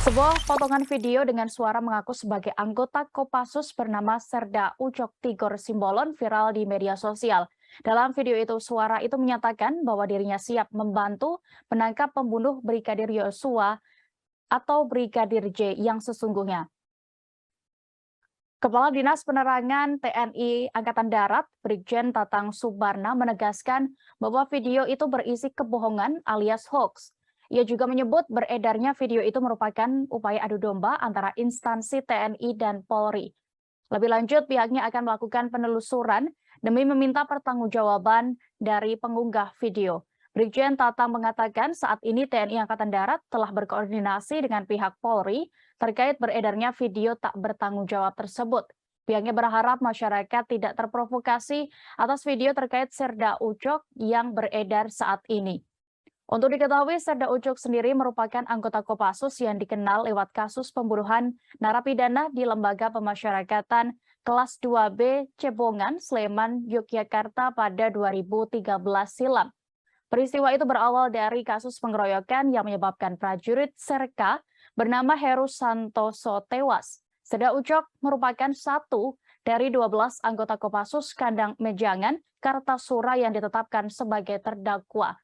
Sebuah potongan video dengan suara mengaku sebagai anggota Kopassus bernama Serda Ucok Tigor Simbolon viral di media sosial. Dalam video itu, suara itu menyatakan bahwa dirinya siap membantu menangkap pembunuh Brigadir Yosua atau Brigadir J yang sesungguhnya. Kepala Dinas Penerangan TNI Angkatan Darat, Brigjen Tatang Subarna menegaskan bahwa video itu berisi kebohongan alias hoax. Ia juga menyebut beredarnya video itu merupakan upaya adu domba antara instansi TNI dan Polri. Lebih lanjut, pihaknya akan melakukan penelusuran demi meminta pertanggungjawaban dari pengunggah video. Brigjen Tatang mengatakan saat ini TNI Angkatan Darat telah berkoordinasi dengan pihak Polri terkait beredarnya video tak bertanggung jawab tersebut. Pihaknya berharap masyarakat tidak terprovokasi atas video terkait Serda Ucok yang beredar saat ini. Untuk diketahui, Serda Ucok sendiri merupakan anggota Kopassus yang dikenal lewat kasus pembunuhan narapidana di Lembaga Pemasyarakatan kelas 2B Cebongan, Sleman, Yogyakarta pada 2013 silam. Peristiwa itu berawal dari kasus pengeroyokan yang menyebabkan prajurit Serka bernama Heru Santoso tewas. Serda Ucok merupakan satu dari 12 anggota Kopassus Kandang Mejangan, Kartasura yang ditetapkan sebagai terdakwa.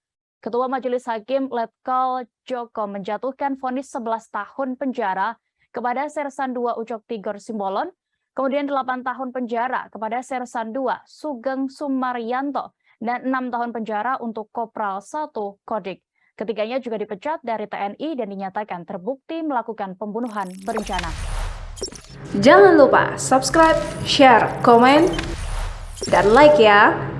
Ketua Majelis Hakim Letkol Joko menjatuhkan vonis 11 tahun penjara kepada Sersan 2 Ucok Tigor Simbolon, kemudian 8 tahun penjara kepada Sersan 2 Sugeng Sumaryanto, dan 6 tahun penjara untuk Kopral 1 Kodik. Ketiganya juga dipecat dari TNI dan dinyatakan terbukti melakukan pembunuhan berencana. Jangan lupa subscribe, share, komen, dan like ya!